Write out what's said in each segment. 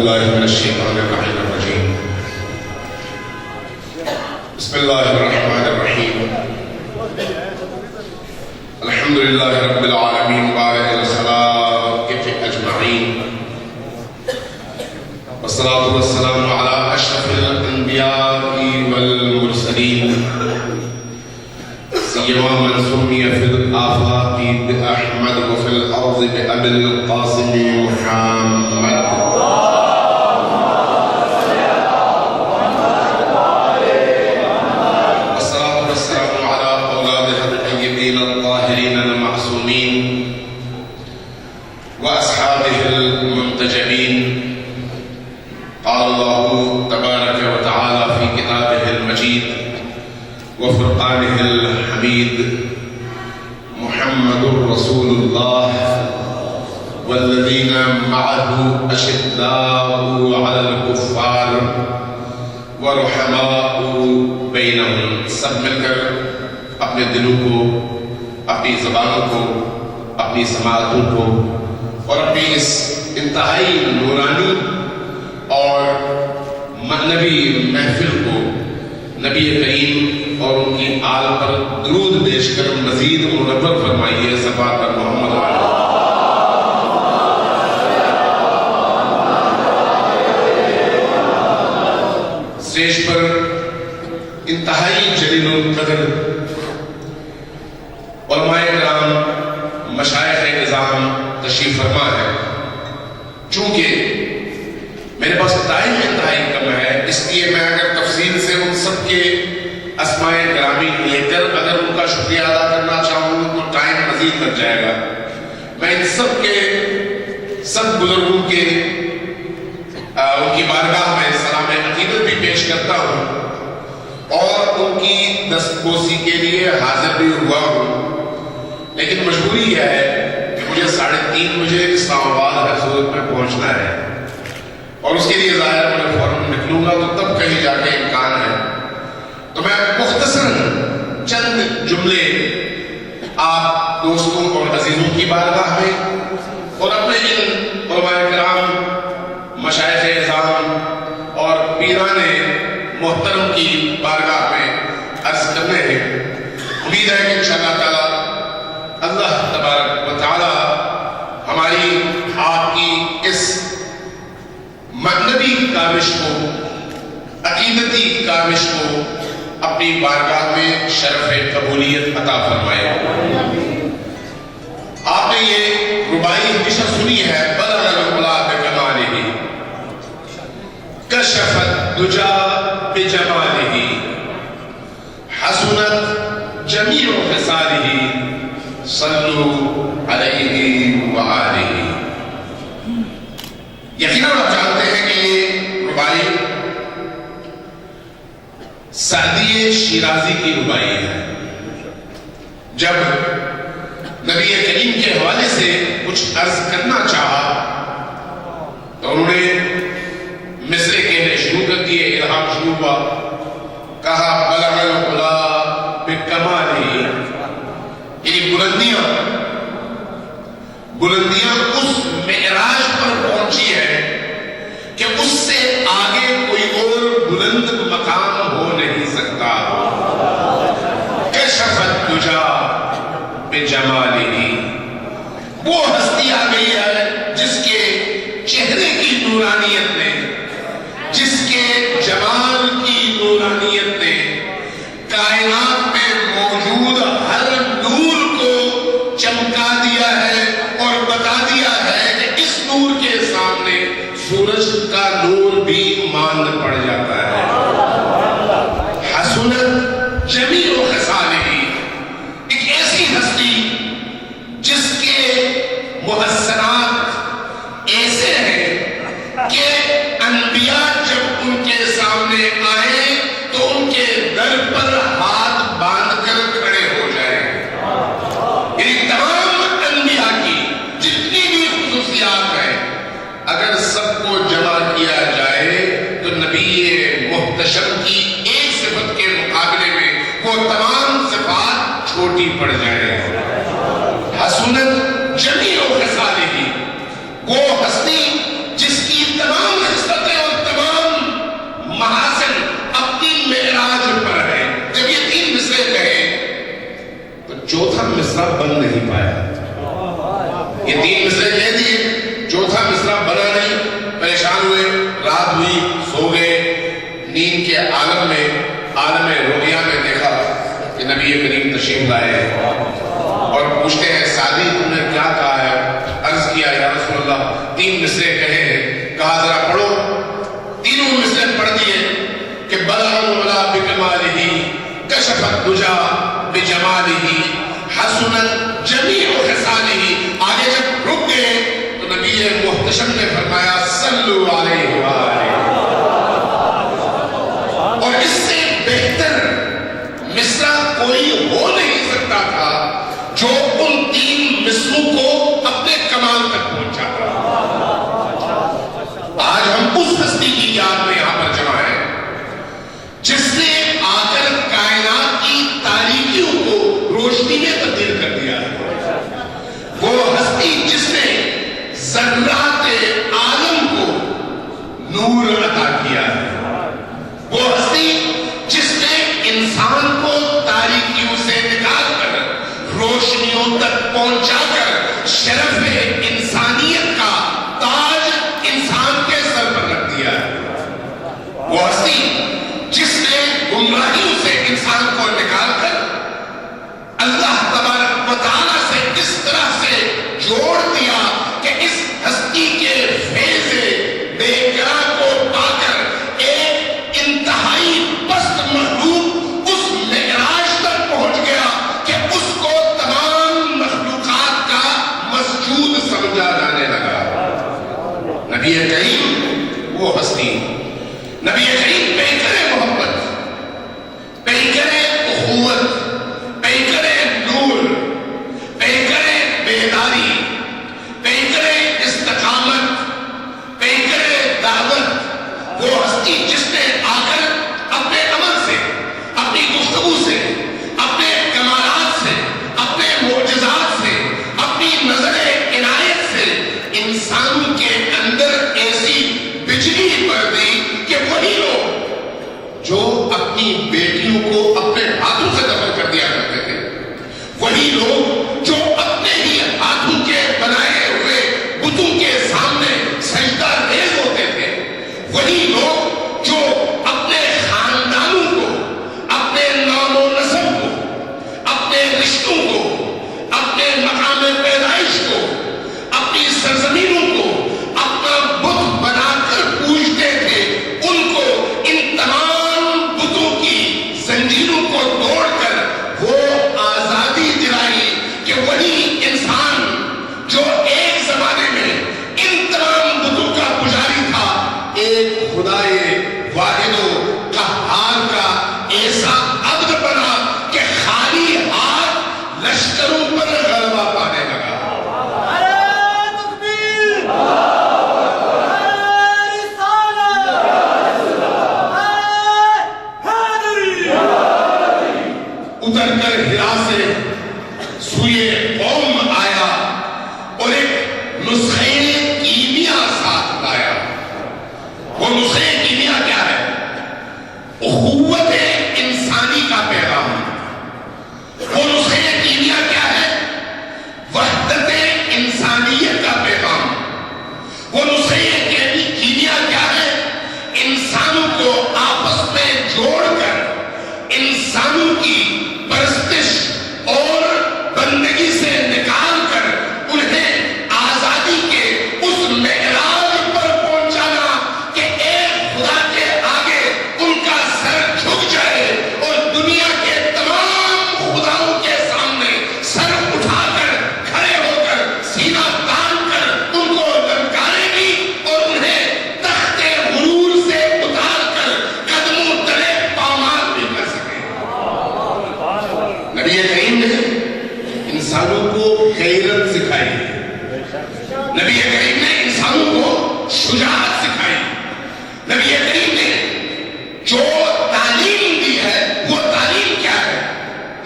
باللہ من الشیطان الرجیم بسم اللہ الرحمن الرحیم الحمدللہ رب العالمین وعلیہ الصلاۃ اجمعین والصلاۃ والسلام علی اشرف الانبیاء والمرسلین سیما من سمی فی الآفاق بأحمد وفی الارض بأبی القاسم محمد والصلاة والسلام على أولادها الطيبين الطاهرين المعصومين وأصحابه المنتجبين. قال الله تبارك وتعالى في كتابه المجيد وفرقانه الحميد محمد رسول الله والذين معه أشداء على الكفار ورحماء بينهم. سب مل کر اپنے دلوں کو، اپنی زبانوں کو، اپنی سماعتوں کو اور اپنی اس انتہائی نورانی اور معنوی محفل کو نبی کریم اور ان کی آل پر درود پیش کر مزید منور فرمائیے. صلوات پر محمد اسٹیج پر انتہائی جلیل القدر علماء کرام، مشائخ نظام تشریف فرما ہے. چونکہ میرے پاس ٹائم انتہائی کم ہے، اس لیے میں اگر تفصیل سے ان سب کے اسماء گرامی لے کر اگر ان کا شکریہ ادا کرنا چاہوں تو ٹائم مزید لگ جائے گا. میں ان سب کے سب بزرگوں کے ان کی بارگاہ میں سلام عقیدت بھی پیش کرتا ہوں اور ان کی دستبوسی کے لیے حاضر بھی ہوا ہوں. لیکن مجبوری یہ ہے کہ مجھے 3:30 بجے اسلام آباد حضور میں پہنچنا ہے اور اس کے لیے ظاہر میں فوراً نکلوں گا تو تب کہیں جا کے امکان ہے. تو میں مختصراً چند جملے آپ دوستوں اور عزیزوں کی بارگاہ میں اور اپنے ان علماء کرام، مشائخ اعظام اور پیران محترم کی بارگاہ میں عرض کرنے ہیں. امید ہے کہ انشاءاللہ تعالی اللہ تبارک و تعالی ہماری آپ کی اس معنوی کاوش کو، عقیدتی کاوش کو اپنی بارگاہ میں شرف قبولیت عطا فرمائے. آپ نے یہ ربائی ہمیشہ سنی ہے، بلغ العلا بکمالہ کشف الدجا بجمالہ حسنت جمیع خصالہ صلوا علیہ وآلہ. یقیناً آپ جانتے ہیں کہ یہ ربائی سعدی شیرازی کی ربائی ہے. جب نبی کریم کے حوالے سے کچھ عرض کرنا چاہا تو انہوں نے مصرے کہنے شروع کر دیے، الہام شروع ہوا. کہا بلغ العلا بکمالہ، یعنی بلندیاں اس معراج پر پہنچی ہے کہ اس سے آگے کوئی اور بلند مقام ہو نہیں سکتا. کشف الدجا بجمالہ، وہ ہستی آ گئی ہے جس کے چہرے کی نورانیت نے، جس کے جمال کی نورانیت نے کائنات میں موجود ہر نور کو چمکا دیا ہے اور بتا دیا ہے کہ اس نور کے سامنے سورج کا نور بھی ماند پڑ جاتا ہے. حسنت جمیع خصالہ، ایک ایسی ہستی جس کے محسنات ایسے ہیں کہ انبیاء جب ان کے سامنے آئے تو ان کے در پر ہاتھ باندھ کر کھڑے ہو جائیں. یعنی تمام انبیاء کی جتنی بھی خصوصیات ہیں اگر سب کو جمع کیا جائے تو نبی محتشم کی ایک صفت کے مقابلے میں وہ تمام صفات چھوٹی پڑ جائیں. حسنت جمیع خصالہ، وہ ہستی جس کی تمام بن نہیں پایا. یہ 3 مصرے کہہ دیے, چوتھا مصرع بنا نہیں, پریشان ہوئے, رات ہوئی, سو گئے, نیند کے عالم میں, عالم رؤیا میں دیکھا کہ نبی کریم تشریف لائے اور پوچھتے ہیں سعدی تم نے کیا کہا ہے؟ عرض کیا یا رسول اللہ 3 مصرے کہے ہیں. کہا ذرا پڑھو. تینوں مصرے پڑھ دیے کہ بلغ ولا بکمالہ کشف الدجا بجمالہ حسنت جمیع خصالہ. آگے جب رک گئے تو نبی محتشم نے فرمایا صلو علیہ وآلہ. اور اس سے بہتر مصرع کوئی ہو نہیں سکتا تھا جو ان 3 مصروں کو اپنے کمال تک پہنچا. آج ہم اس ہستی کی یاد میں یہاں پر جمع ہیں جس نے آ کر کائنات کی تاریکیوں کو روشنی میں تبدیل کر دیا ہے. وہ ہستی جس نے ذرات عالم کو نور عطا کیا ہے. وہ ہستی جس نے انسان کو تاریکیوں سے نکال کر روشنیوں تک پہنچا کر شرف انسانیت کا تاج انسان کے سر پر رکھ دیا ہے. وہ ہستی جس نے گمراہیوں سے انسان کو نکال کر اللہ تبارک و تعالیٰ سے اس طرح سے جوڑ دیا کہ اس ہستی کے فیض بے قرار کو پا کر ایک انتہائی پست مخلوق اس معراج تک پہنچ گیا کہ اس کو تمام مخلوقات کا مسجود سمجھا جانے لگا. نبی کریم وہ ہستی, نبی کریم پیکر محبت, پیکر اخوت, پیکر نور, پیکر بیداری, پیکر استقامت, پیکر دعوت. وہ ہستی جس نے آ کر اپنے عمل سے, اپنی گفتگو سے, اپنے کمالات سے, اپنے معجزات سے, اپنی نظر عنایت سے انسان کے اندر ایسی بجلی بھر دی کہ وہی لوگ جو اپنی بیٹیوں کو اپنے ہاتھوں سے دفن کر دیا کرتے تھے, وہی لوگ جو اپنے ہی ہاتھوں کے بنائے ہوئے بتوں کے سامنے سجدہ ریز ہوتے تھے, وہی لوگ جو اپنے خاندانوں کو, اپنے نام و نسب کو, اپنے رشتوں کو, اپنے مقام پیدائش کو, اپنی سرزمینوں کو اپنا بت بنا کر پوجتے تھے, ان کو ان تمام بتوں کی زنجیروں کو توڑ کر وہ آزادی دلائی کہ وہی انسان جو ایک زمانے میں ان تمام بتوں کا پجاری تھا, ایک خدائے واحد و قہار کا ایسا عبد بنا کہ خالی ہاتھ لشکروں پر غلبہ پانے لگا. اتر کر ہرا سے سوئے قوم آیا اور ایک نسخے کیمیا ساتھ لایا. وہ نسخے کیمیا کیا ہے؟ اخوت انسانی کا پیغام. وہ نسخے کیمیا کیا ہے؟ وحدت انسانیت کا پیغام. وہ نسخے کیمیا کیا ہے؟ انسانوں کو آپس میں جوڑ کر انسانوں کی پرستش اور بندگی سے نکال کر انہیں آزادی کے اس معراج پر پہنچانا کہ ایک خدا کے آگے ان کا سر جھک جائے اور دنیا کے تمام خداؤں کے سامنے سر اٹھا کر کھڑے ہو کر سینہ تان کر ان کو للکارے گی اور انہیں تخت غرور سے اتار کر قدموں تلے پامال بھی کر سکے. نبی کریم نے انسانوں کو غیرت سکھائی, نبی کریم نے انسانوں کو شجاعت سکھائی, نبی کریم نے جو تعلیم دی ہے وہ تعلیم کیا ہے؟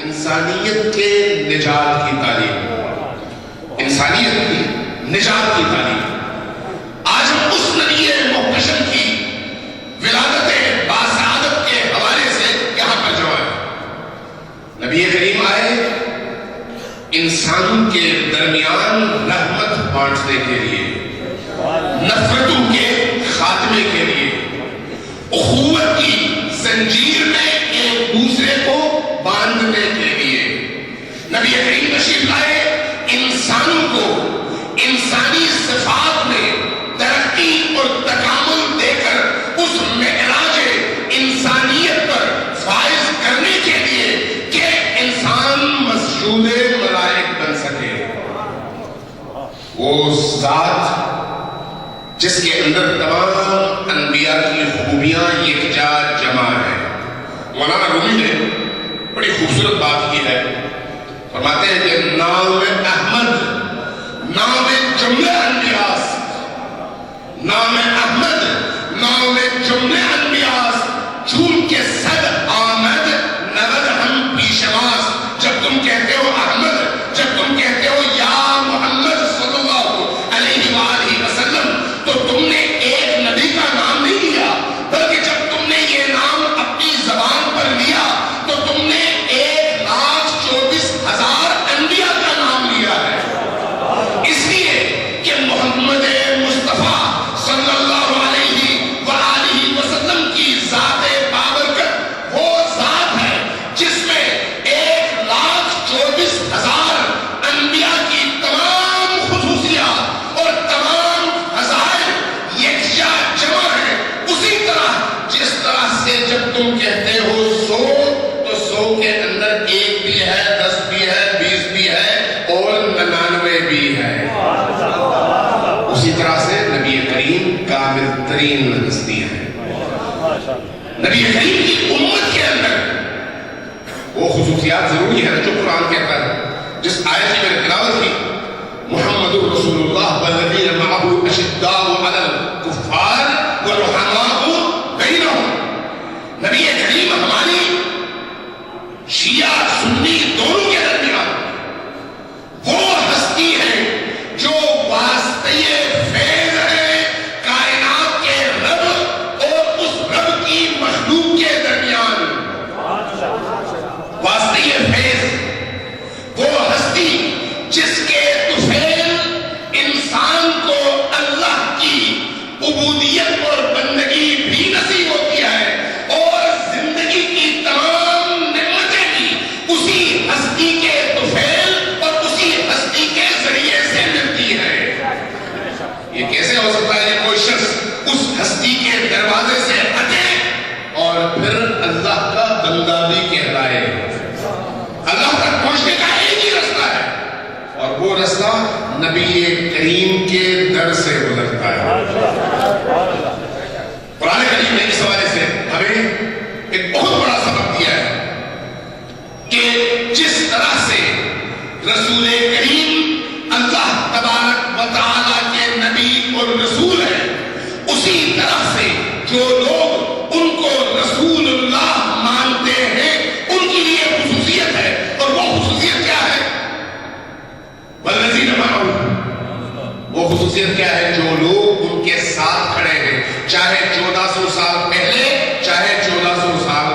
انسانیت کے نجات کی تعلیم, انسانیت کی نجات کی تعلیم. آج ہم اس نبی محتشم کی ولادت باسعادت کے حوالے سے یہاں پر جمع ہیں. نبی کریم آئے, انسان انسانوں کے درمیان رحمت بانٹنے کے لیے، نفرتوں کے خاتمے کے لیے، اخوت کی زنجیر میں ایک دوسرے کو باندھنے کے لیے نبی کریم تشریف لائے، انسانوں کو انسانی صفات میں ترقی اور تکامل دے کر اس معراج انسانیت پر فائز کرنے کے لیے کہ انسان مسجود ملائک بن سکے۔ وہ ذات جس کے اندر تمام انبیاء کی خوبیاں یکجا جمع ہیں۔ مولانا رومی نے بڑی خوبصورت بات کی ہے، فرماتے ہیں کہ نام احمد نام جملے انبیاء، نام احمد نام جملے انبیاء، چون کے صد آمد نود ہم پیشواز۔ جب تم کہتے ہو احمد، جب تم کہتے ہو یا محمد صلی اللہ علیہ وآلہ وسلم، تو تم نے ایک نبی کا نام نہیں لیا، بلکہ جب تم نے یہ نام اپنی زبان پر لیا تو تم نے 1,24,000 انبیاء کا نام لیا ہے۔ اس لیے کہ محمد مصطفیٰ صلی اللہ علیہ وآلہ وسلم کی ذات بابرکت وہ ذات ہے جس میں 1,24,000 انبیاء کی تمام خصوصیات اور تمام فضائل یکجا جمع ہے۔ اسی طرح جس طرح سے جب تم کہتے ہو 100 تو 100 کے اندر 1 بھی ہے، 10 بھی ہے، 20 بھی ہے اور 99 بھی ہے۔ اسی طرح سے نبی کریم کامل ترین ہستی ہے۔ نبی کریم کی امت کے اندر وہ خصوصیات ضروری ہے جو قرآن کہتا ہے۔ جس آیت کی میں نے تلاوت کی، محمد رسول اللہ والذین معہ اشداء علی الکفار ورحماء بینہم۔ نبی کریم ہماری شیعہ سنی دونوں کے درمیان وہ ہستی ہے جو واسطے فیض ہے کائنات کے رب اور اس رب کی مخلوق کے درمیان۔ واسطے فیض وہ ہستی جس کے طفیل انسان کو اللہ کی عبودیت اور بندگی بھی نصیب ہوتی ہے اور زندگی کی تمام نعمتیں بھی اسی ہستی کے طفیل اور اسی ہستی کے ذریعے سے ملتی ہے۔ یہ کیسے ہو سکتا ہے کہ کوئی شخص اس ہستی کے دروازے سے ہٹے اور پھر اللہ کا بندہ بھی کہلائے؟ اللہ تک پہنچنے کا ایک ہی رستہ ہے اور وہ رستہ نبی کریم کے در سے گزرتا ہے۔ قرآن کریم نے اس حوالے سے ہمیں ایک بہت بڑا سبق دیا ہے کہ جس طرح سے رسول کریم اللہ تبارک و تعالیٰ کے نبی اور رسول ہیں، اسی طرح سے جو لوگ ان کو رسول اللہ مانتے ہیں ان کے لیے خصوصیت ہے، اور وہ خصوصیت کیا ہے؟ والذین معہ، وہ خصوصیت کیا ہے؟ جو لوگ ان کے ساتھ کھڑے ہیں، چاہے 1400 سال پہلے چاہے 1400 سال